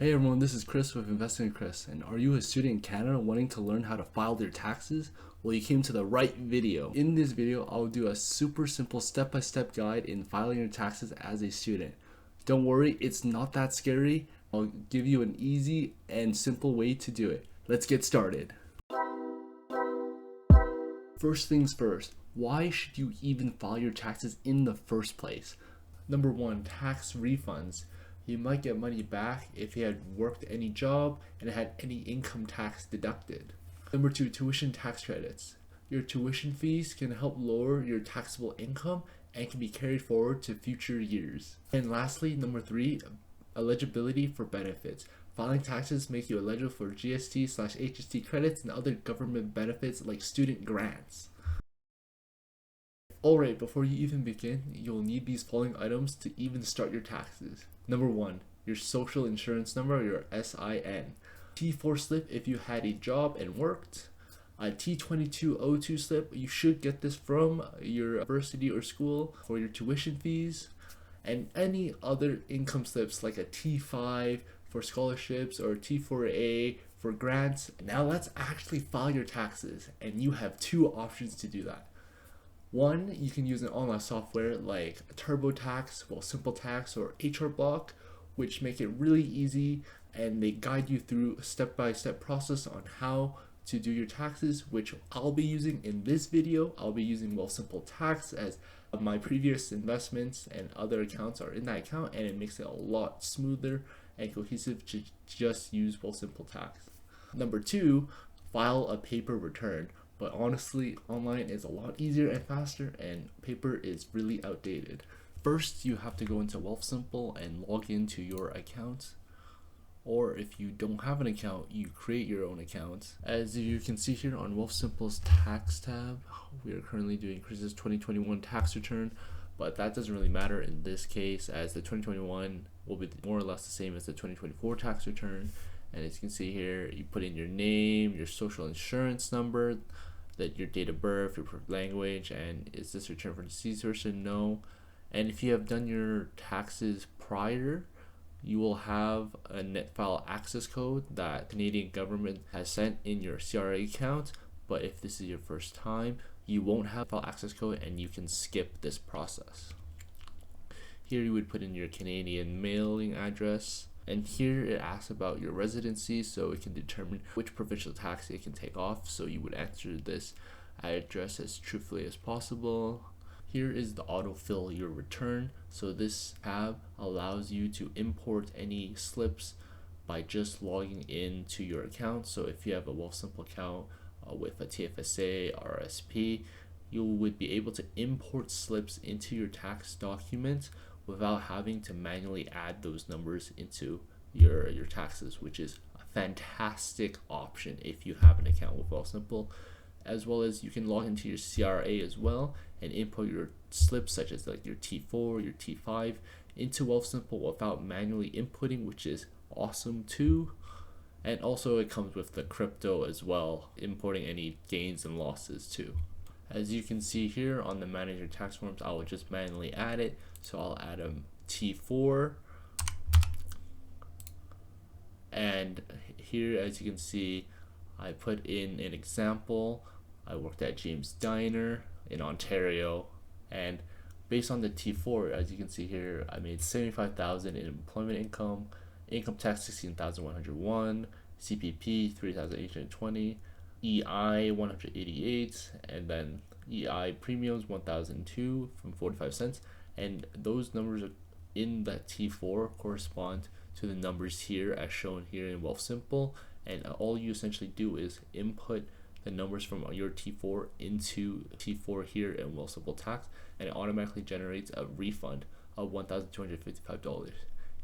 Hey everyone, this is Chris with Investing with Chris, and are you a student in Canada wanting to learn how to file their taxes? Well, you came to the right video. In this video, I'll do a super simple step-by-step guide in filing your taxes as a student. Don't worry, it's not that scary. I'll give you an easy and simple way to do it. Let's get started. First things first, why should you even file your taxes in the first place? Number one, tax refunds. You might get money back if you had worked any job and had any income tax deducted. Number two, tuition tax credits. Your tuition fees can help lower your taxable income and can be carried forward to future years. And lastly, number three, eligibility for benefits. Filing taxes make you eligible for GST/HST credits and other government benefits like student grants. Alright, before you even begin, you'll need these following items to even start your taxes. Number one, your social insurance number, your SIN. T4 slip if you had a job and worked. A T2202 slip, you should get this from your university or school for your tuition fees. And any other income slips like a T5 for scholarships or T4A for grants. Now let's actually file your taxes, and you have two options to do that. One, you can use an online software like TurboTax, Wealthsimple Tax, or HR Block, which make it really easy, and they guide you through a step-by-step process on how to do your taxes, which I'll be using in this video. I'll be using Wealthsimple Tax as my previous investments and other accounts are in that account, and it makes it a lot smoother and cohesive to just use Wealthsimple Tax. Number two, file a paper return. But honestly, online is a lot easier and faster, and paper is really outdated. First, you have to go into Wealthsimple and log into your account. Or if you don't have an account, you create your own account. As you can see here on Wealthsimple's tax tab, we are currently doing Chris's 2021 tax return, but that doesn't really matter in this case, as the 2021 will be more or less the same as the 2024 tax return. And as you can see here, you put in your name, your social insurance number, that your date of birth, your preferred language, and is this return for deceased person? No. And if you have done your taxes prior, you will have a net file access code that Canadian government has sent in your CRA account. But if this is your first time, you won't have file access code and you can skip this process. Here you would put in your Canadian mailing address. And here it asks about your residency, so it can determine which provincial tax it can take off. So you would enter this address as truthfully as possible. Here is the autofill your return. So this tab allows you to import any slips by just logging into your account. So if you have a Wealthsimple account with a TFSA, RSP, you would be able to import slips into your tax document without having to manually add those numbers into your taxes, which is a fantastic option if you have an account with Wealthsimple. As well as you can log into your CRA as well and input your slips such as like your T4, your T5 into Wealthsimple without manually inputting, which is awesome too. And also it comes with the crypto as well, importing any gains and losses too. As you can see here on the manage your tax forms, I will just manually add it. So I'll add a T4. And here, as you can see, I put in an example. I worked at James Diner in Ontario. And based on the T4, as you can see here, I made $75,000 in employment income, income tax $16,101, CPP $3,820. EI 188, and then EI premiums 1,002 from 45 cents, and those numbers in that T4 correspond to the numbers here as shown here in Wealthsimple. And all you essentially do is input the numbers from your T4 into T4 here in Wealthsimple Tax, and it automatically generates a refund of $1,255.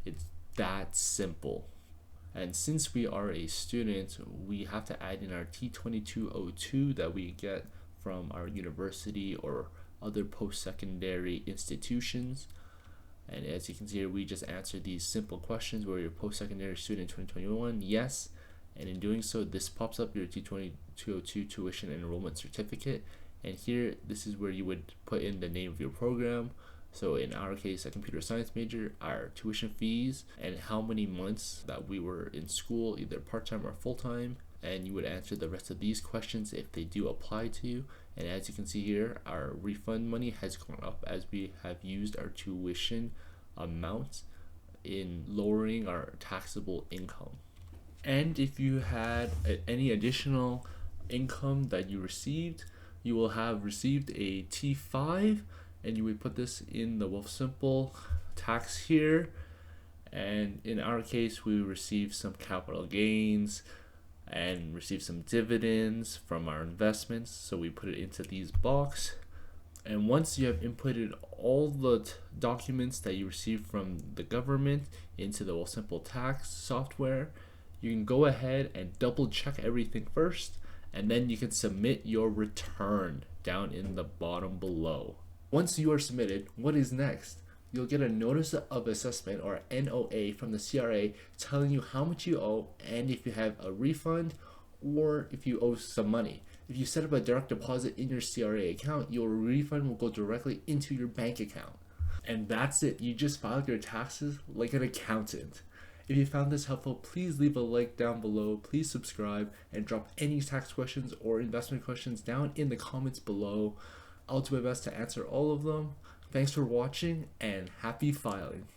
It's that simple. And since we are a student, we have to add in our T2202 that we get from our university or other post-secondary institutions. And as you can see here, we just answered these simple questions. Were you a post-secondary student in 2021? Yes. And in doing so, this pops up your T2202 tuition enrollment certificate. And here, this is where you would put in the name of your program. So in our case, a computer science major, our tuition fees and how many months that we were in school, either part-time or full-time. And you would answer the rest of these questions if they do apply to you. And as you can see here, our refund money has gone up as we have used our tuition amount in lowering our taxable income. And if you had any additional income that you received, you will have received a T5, and you would put this in the Wealthsimple tax here. And in our case, we received some capital gains and received some dividends from our investments, so we put it into these box. And once you have inputted all the documents that you received from the government into the Wealthsimple Tax software, you can go ahead and double check everything first, and then you can submit your return down in the bottom below. Once you are submitted, what is next? You'll get a notice of assessment, or NOA, from the CRA telling you how much you owe and if you have a refund or if you owe some money. If you set up a direct deposit in your CRA account, your refund will go directly into your bank account. And that's it. You just filed your taxes like an accountant. If you found this helpful, please leave a like down below, please subscribe, and drop any tax questions or investment questions down in the comments below. I'll do my best to answer all of them. Thanks for watching, and happy filing.